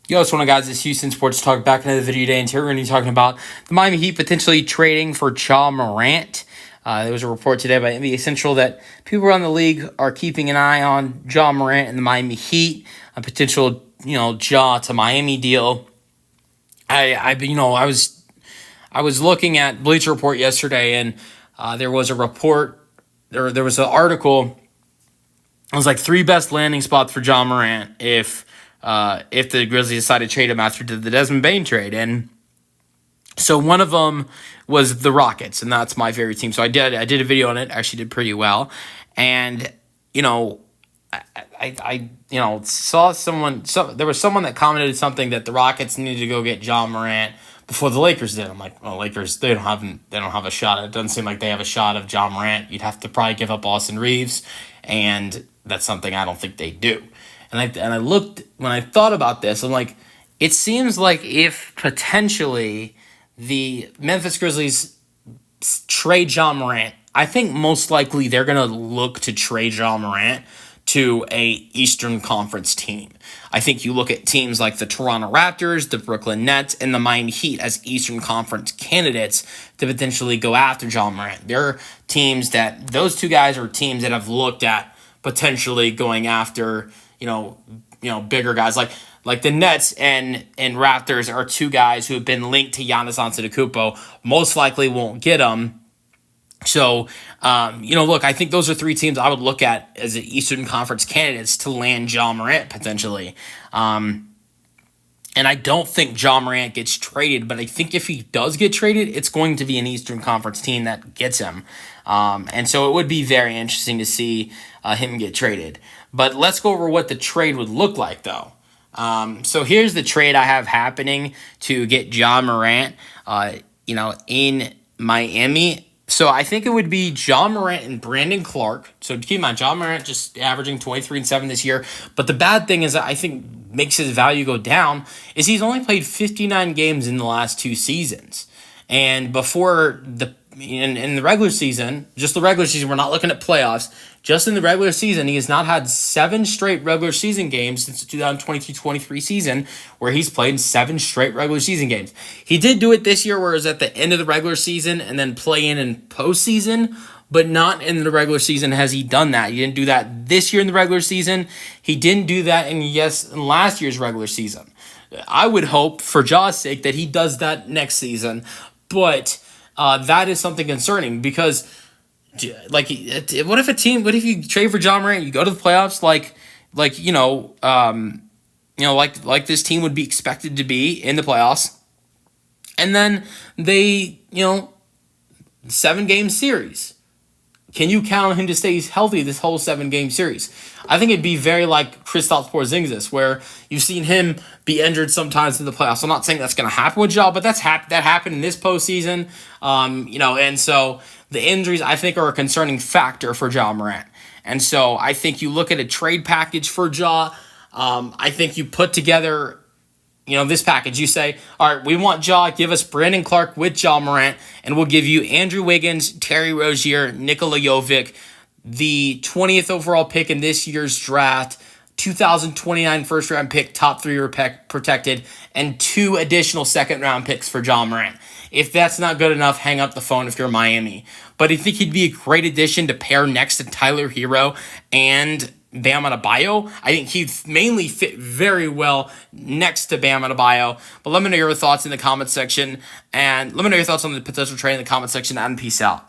Yo, what's going on, guys? It's Houston Sports Talk back into the video today, and here we're going to be talking about the Miami Heat potentially trading for Ja Morant. There was a report today by NBA Central that people around the league are keeping an eye on Ja Morant and the Miami Heat, a potential, Ja to Miami deal. I was looking at Bleacher Report yesterday, and there was a report, or there was an article. It was like 3 best landing spots for Ja Morant if the Grizzlies decided to trade him after the Desmond Bane trade. And so one of them was the Rockets, and that's my favorite team. So I did a video on it, actually did pretty well. And, I saw there was someone that commented something that the Rockets needed to go get Ja Morant before the Lakers did. I'm like, well, Lakers, they don't have a shot. It doesn't seem like they have a shot of Ja Morant. You'd have to probably give up Austin Reeves, and that's something I don't think they do. And I looked, when I thought about this, I'm like, it seems like if potentially the Memphis Grizzlies trade Ja Morant, I think most likely they're going to look to trade Ja Morant to a Eastern Conference team. I think you look at teams like the Toronto Raptors, the Brooklyn Nets, and the Miami Heat as Eastern Conference candidates to potentially go after Ja Morant. They're teams that, those two guys are teams that have looked at potentially going after bigger guys like the Nets and Raptors are two guys who have been linked to Giannis Antetokounmpo. Most likely won't get them. So, look, I think those are 3 teams I would look at as the Eastern Conference candidates to land Ja Morant potentially. And I don't think Ja Morant gets traded, but I think if he does get traded, it's going to be an Eastern Conference team that gets him. And so it would be very interesting to see him get traded. But let's go over what the trade would look like, though. So here's the trade I have happening to get Ja Morant, in Miami. So I think it would be Ja Morant and Brandon Clark. So keep in mind, Ja Morant just averaging 23-7 this year. But the bad thing is that I think makes his value go down is he's only played 59 games in the last 2 seasons. And before in the regular season, just the regular season, we're not looking at playoffs. Just in the regular season, he has not had 7 straight regular season games since the 2022-23 season where he's played 7 straight regular season games. He did do it this year where it was at the end of the regular season and then play in postseason, but not in the regular season has he done that. He didn't do that this year in the regular season. He didn't do that in last year's regular season. I would hope, for Ja's sake, that he does that next season, but that is something concerning because, what if you trade for Ja Morant, you go to the playoffs like this team would be expected to be in the playoffs, and then they 7-game series. Can you count on him to stay healthy this whole 7-game series? I think it'd be very like Kristaps Porzingis, where you've seen him be injured sometimes in the playoffs. I'm not saying that's going to happen with Ja, but that happened in this postseason. And so the injuries I think are a concerning factor for Ja Morant. And so I think you look at a trade package for Ja. I think you put together this package. You say, all right, we want Ja, give us Brandon Clark with Ja Morant, and we'll give you Andrew Wiggins, Terry Rozier, Nikola Jovic, the 20th overall pick in this year's draft, 2029 first-round pick, top 3 protected, and 2 additional second-round picks for Ja Morant. If that's not good enough, hang up the phone if you're Miami. But I think he'd be a great addition to pair next to Tyler Hero and Bam Adebayo. I think he'd mainly fit very well next to Bam Adebayo. But let me know your thoughts in the comment section, and let me know your thoughts on the potential trade in the comment section, and peace out.